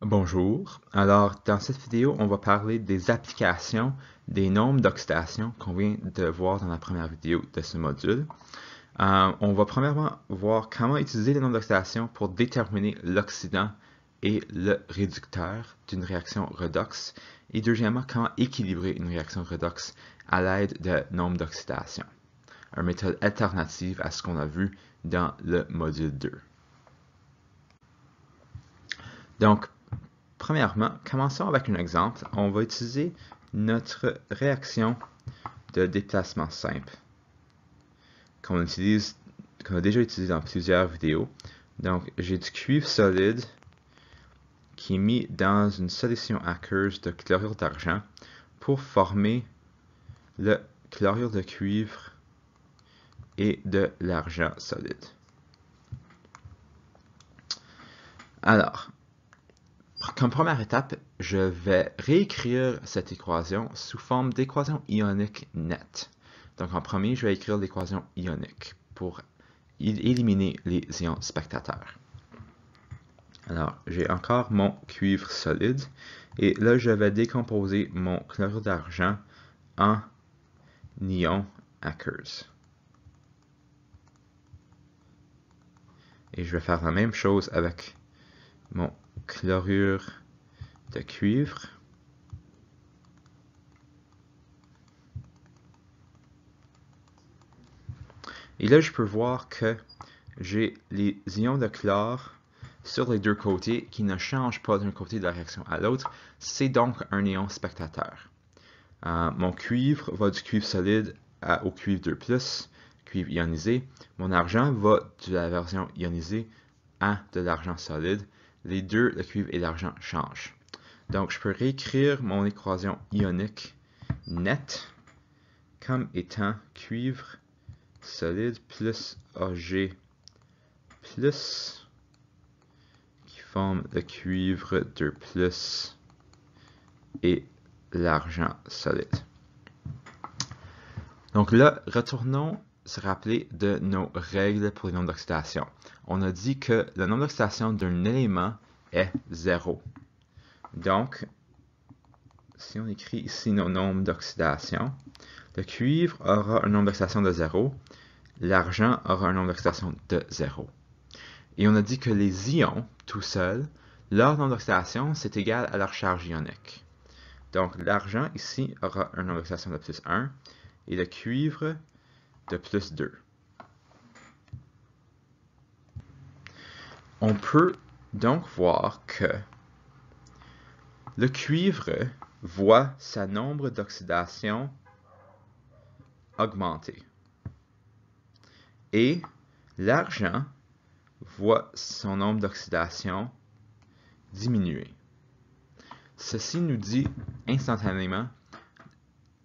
Bonjour. Alors, dans cette vidéo, on va parler des applications des nombres d'oxydation qu'on vient de voir dans la première vidéo de ce module. On va premièrement voir comment utiliser les nombres d'oxydation pour déterminer l'oxydant et le réducteur d'une réaction redox. Et deuxièmement, comment équilibrer une réaction redox à l'aide de nombres d'oxydation. Une méthode alternative à ce qu'on a vu dans le module 2. Donc, premièrement, commençons avec un exemple. On va utiliser notre réaction de déplacement simple qu'on a déjà utilisé dans plusieurs vidéos. Donc, j'ai du cuivre solide qui est mis dans une solution aqueuse de chlorure d'argent pour former le chlorure de cuivre et de l'argent solide. Alors, comme première étape, je vais réécrire cette équation sous forme d'équation ionique nette. Donc en premier, je vais écrire l'équation ionique pour éliminer les ions spectateurs. Alors, j'ai encore mon cuivre solide et là, je vais décomposer mon chlorure d'argent en ions aqueuse. Et je vais faire la même chose avec mon chlorure de cuivre. Et là, je peux voir que j'ai les ions de chlore sur les deux côtés qui ne changent pas d'un côté de la réaction à l'autre. C'est donc un ion spectateur. Mon cuivre va du cuivre solide au cuivre 2+, cuivre ionisé. Mon argent va de la version ionisée à de l'argent solide. Les deux, le cuivre et l'argent, changent. Donc, je peux réécrire mon équation ionique nette comme étant cuivre solide plus Ag plus qui forme le cuivre 2+ et l'argent solide. Donc là, retournons se rappeler de nos règles pour les nombres d'oxydation. On a dit que le nombre d'oxydation d'un élément est 0. Donc, si on écrit ici nos nombres d'oxydation, le cuivre aura un nombre d'oxydation de 0, l'argent aura un nombre d'oxydation de 0. Et on a dit que les ions, tout seuls, leur nombre d'oxydation, c'est égal à leur charge ionique. Donc, l'argent, ici, aura un nombre d'oxydation de plus 1, et le cuivre de plus 2. On peut donc voir que le cuivre voit sa nombre d'oxydation augmenter. Et l'argent voit son nombre d'oxydation diminuer. Ceci nous dit instantanément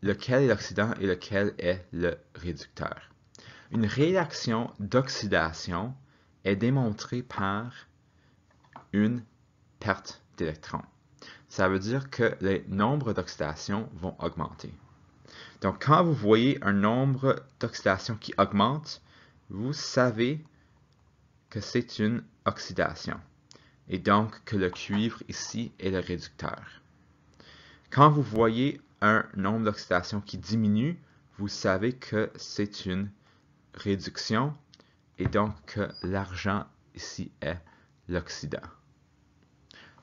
lequel est l'oxydant et lequel est le réducteur. Une réaction d'oxydation est démontrée par une perte d'électrons. Ça veut dire que les nombres d'oxydation vont augmenter. Donc, quand vous voyez un nombre d'oxydation qui augmente, vous savez que c'est une oxydation. Et donc que le cuivre ici est le réducteur. Quand vous voyez un nombre d'oxydation qui diminue, vous savez que c'est une réduction et donc que l'argent ici est l'oxydant.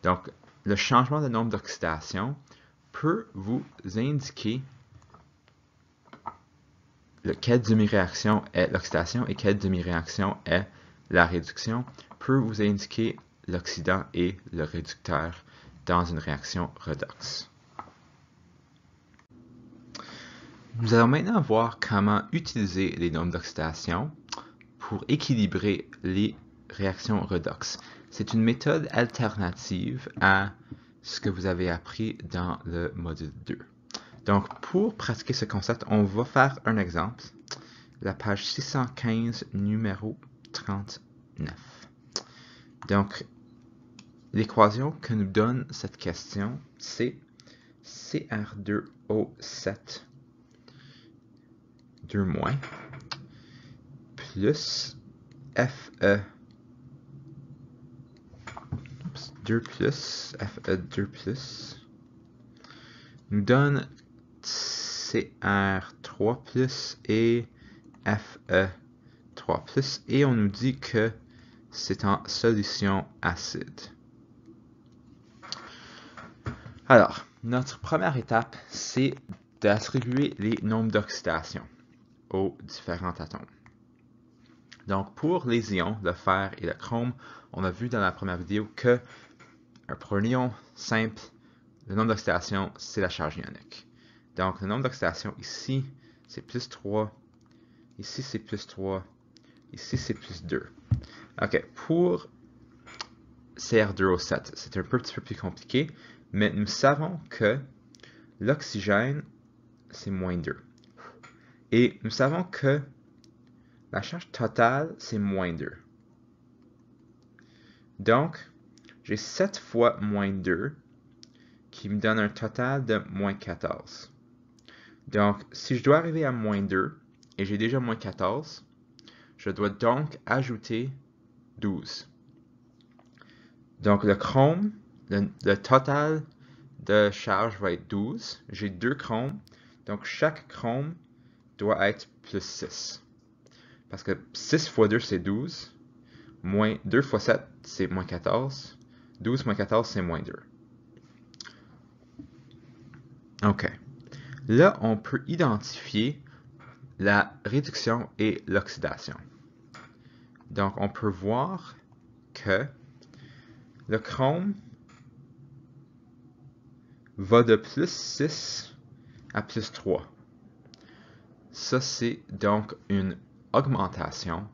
Donc, le changement de nombre d'oxydation peut vous indiquer quelle demi-réaction est l'oxydation et quelle demi-réaction est la réduction, peut vous indiquer l'oxydant et le réducteur dans une réaction redox. Nous allons maintenant voir comment utiliser les nombres d'oxydation pour équilibrer les réactions redox. C'est une méthode alternative à ce que vous avez appris dans le module 2. Donc, pour pratiquer ce concept, on va faire un exemple. La page 615, numéro 39. Donc, l'équation que nous donne cette question, c'est Cr2O7 2- plus Fe 2 plus, Fe2 plus, nous donne Cr3 plus et Fe3 plus, et on nous dit que c'est en solution acide. Alors, notre première étape, c'est d'attribuer les nombres d'oxydation aux différents atomes. Donc, pour les ions, le fer et le chrome, on a vu dans la première vidéo que pour un ion simple, le nombre d'oxydation, c'est la charge ionique. Donc, le nombre d'oxydation ici, c'est plus 3. Ici, c'est plus 3. Ici, c'est plus 2. OK, pour Cr2O7, c'est un petit peu plus compliqué, mais nous savons que l'oxygène, c'est moins 2. Et nous savons que la charge totale, c'est moins 2. Donc, j'ai 7 fois moins 2, qui me donne un total de moins 14. Donc, si je dois arriver à moins 2, et j'ai déjà moins 14, je dois donc ajouter 12. Donc, le chrome, le total de charge va être 12. J'ai 2 chromes, donc chaque chrome doit être plus 6. Parce que 6 fois 2, c'est 12. Moins 2 fois 7, c'est moins 14. 12 moins 14, c'est moins 2. OK. Là, on peut identifier la réduction et l'oxydation. Donc, on peut voir que le chrome va de plus 6 à plus 3. Ça, c'est donc une augmentation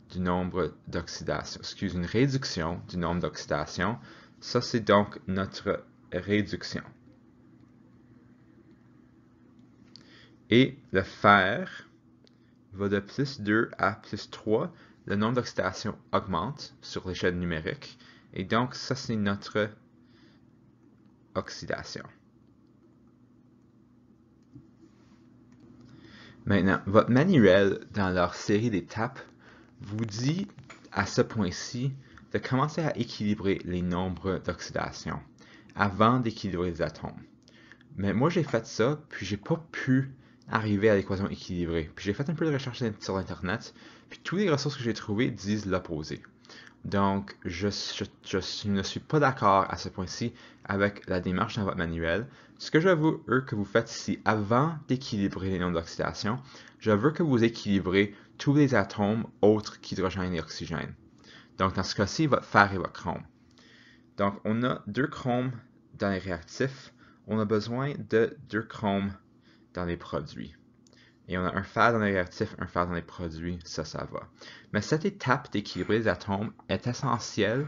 du nombre d'oxydation. Une réduction du nombre d'oxydation. Ça, c'est donc notre réduction. Et le fer va de plus 2 à plus 3. Le nombre d'oxydation augmente sur l'échelle numérique. Et donc, ça, c'est notre oxydation. Maintenant, votre manuel, dans leur série d'étapes, vous dit à ce point-ci de commencer à équilibrer les nombres d'oxydation avant d'équilibrer les atomes. Mais moi, j'ai fait ça, puis j'ai pas pu arriver à l'équation équilibrée. Puis j'ai fait un peu de recherche sur Internet, puis toutes les ressources que j'ai trouvées disent l'opposé. Donc, je ne suis pas d'accord à ce point-ci avec la démarche dans votre manuel. Ce que je veux que vous faites ici, avant d'équilibrer les nombres d'oxydation, je veux que vous équilibrez tous les atomes autres qu'hydrogène et oxygène. Donc, dans ce cas-ci, votre fer et votre chrome. Donc, on a 2 chromes dans les réactifs. On a besoin de 2 chromes dans les produits. Et on a un fer dans les réactifs, un fer dans les produits, ça va. Mais cette étape d'équilibrer les atomes est essentielle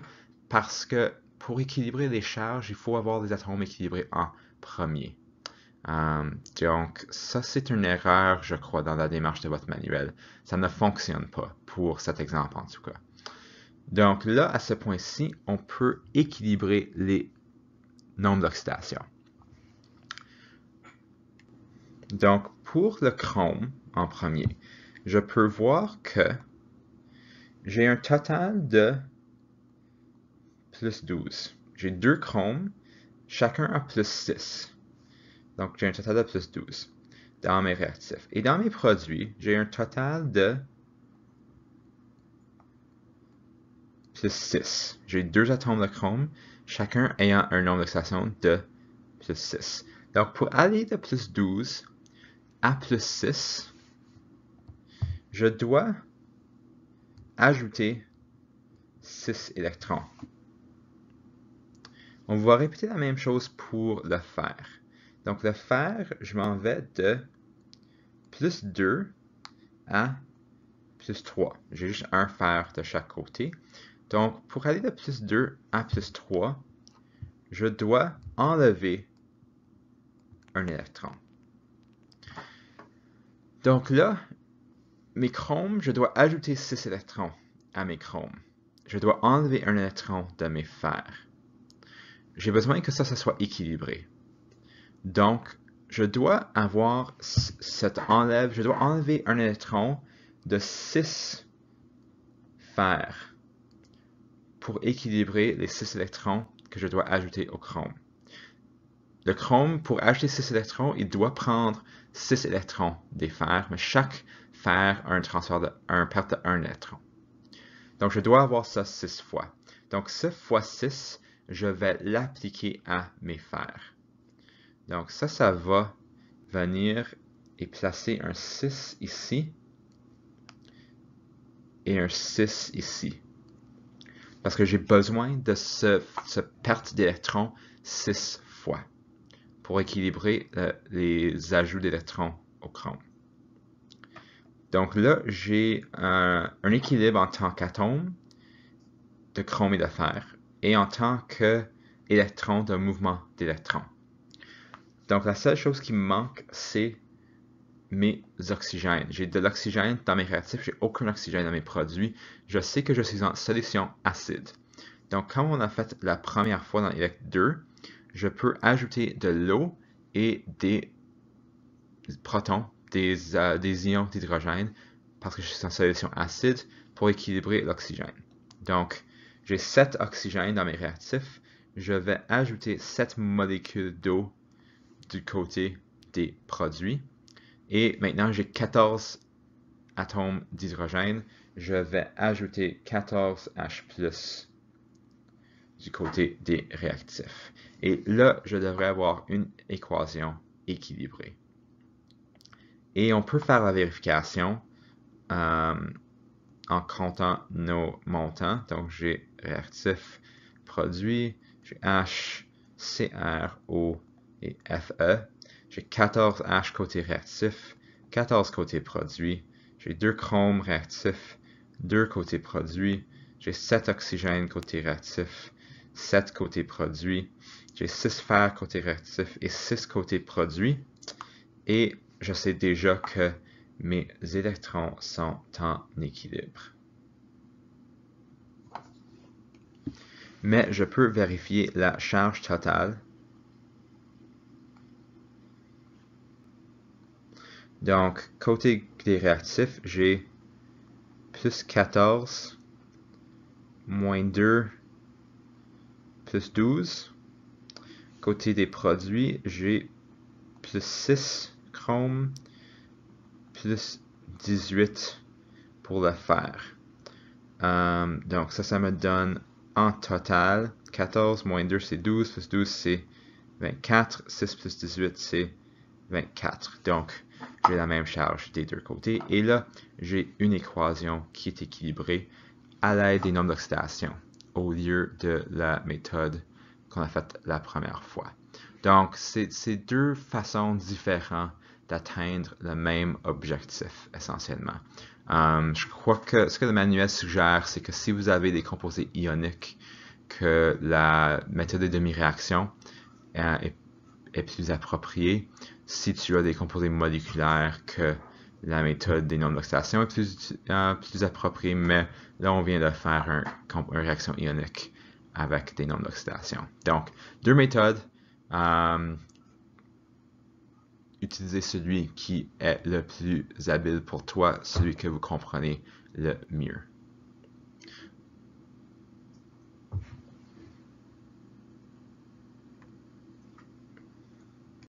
parce que pour équilibrer les charges, il faut avoir les atomes équilibrés en premier. Donc, ça, c'est une erreur, je crois, dans la démarche de votre manuel. Ça ne fonctionne pas pour cet exemple, en tout cas. Donc là, à ce point-ci, on peut équilibrer les nombres d'oxydation. Donc, pour le chrome, en premier, je peux voir que j'ai un total de plus 12. J'ai 2 chromes, chacun a plus 6. Donc, j'ai un total de plus 12 dans mes réactifs. Et dans mes produits, j'ai un total de plus 6. J'ai 2 atomes de chrome, chacun ayant un nombre d'oxydation de plus 6. Donc, pour aller de plus 12 à plus 6, je dois ajouter 6 électrons. On va répéter la même chose pour le fer. Donc, le fer, je m'en vais de plus 2 à plus 3. J'ai juste un fer de chaque côté. Donc, pour aller de plus 2 à plus 3, je dois enlever un électron. Donc là, mes chromes, je dois ajouter 6 électrons à mes chromes. Je dois enlever un électron de mes fers. J'ai besoin que ça soit équilibré. Donc, je dois avoir je dois enlever un électron de 6 fers pour équilibrer les 6 électrons que je dois ajouter au chrome. Le chrome, pour ajouter 6 électrons, il doit prendre 6 électrons des fers, mais chaque fer a un transfert de perte de 1 électron. Donc, je dois avoir ça 6 fois. Donc, ce fois 6, je vais l'appliquer à mes fers. Donc, ça va venir et placer un 6 ici et un 6 ici. Parce que j'ai besoin de ce perte d'électrons 6 fois pour équilibrer les ajouts d'électrons au chrome. Donc là, j'ai un équilibre en tant qu'atome de chrome et de fer et en tant qu'électron de mouvement d'électrons. Donc la seule chose qui me manque, c'est mes oxygènes. J'ai de l'oxygène dans mes réactifs, j'ai aucun oxygène dans mes produits. Je sais que je suis en solution acide. Donc comme on a fait la première fois dans l'élect 2, je peux ajouter de l'eau et des protons, des ions d'hydrogène, parce que je suis en solution acide, pour équilibrer l'oxygène. Donc, j'ai 7 oxygènes dans mes réactifs. Je vais ajouter 7 molécules d'eau du côté des produits. Et maintenant, j'ai 14 atomes d'hydrogène. Je vais ajouter 14 H+ du côté des réactifs. Et là, je devrais avoir une équation équilibrée. Et on peut faire la vérification en comptant nos montants. Donc, j'ai réactif, produit, j'ai H, Cr, O et Fe. J'ai 14 H côté réactif, 14 côté produit. J'ai 2 chromes réactifs, 2 côté produit. J'ai 7 oxygènes côté réactif, 7 côté produit. J'ai 6 fer côté réactif et 6 côté produit. Et je sais déjà que mes électrons sont en équilibre. Mais je peux vérifier la charge totale. Donc, côté des réactifs, j'ai plus 14, moins 2, plus 12. Côté des produits, j'ai plus 6 chrome, plus 18 pour le fer. Donc, ça me donne en total 14 moins 2, c'est 12, plus 12, c'est 24, 6 plus 18, c'est 24. Donc, j'ai la même charge des deux côtés. Et là, j'ai une équation qui est équilibrée à l'aide des nombres d'oxydation au lieu de la méthode qu'on a faite la première fois. Donc, c'est deux façons différentes d'atteindre le même objectif, essentiellement. Je crois que ce que le manuel suggère, c'est que si vous avez des composés ioniques, que la méthode de demi-réaction est plus appropriée. Si tu as des composés moléculaires, que la méthode des nombres d'oxydation est plus appropriée, mais là, on vient de faire une réaction ionique avec des nombres d'oxydation. Donc, deux méthodes. Utilisez celui qui est le plus habile pour toi, celui que vous comprenez le mieux.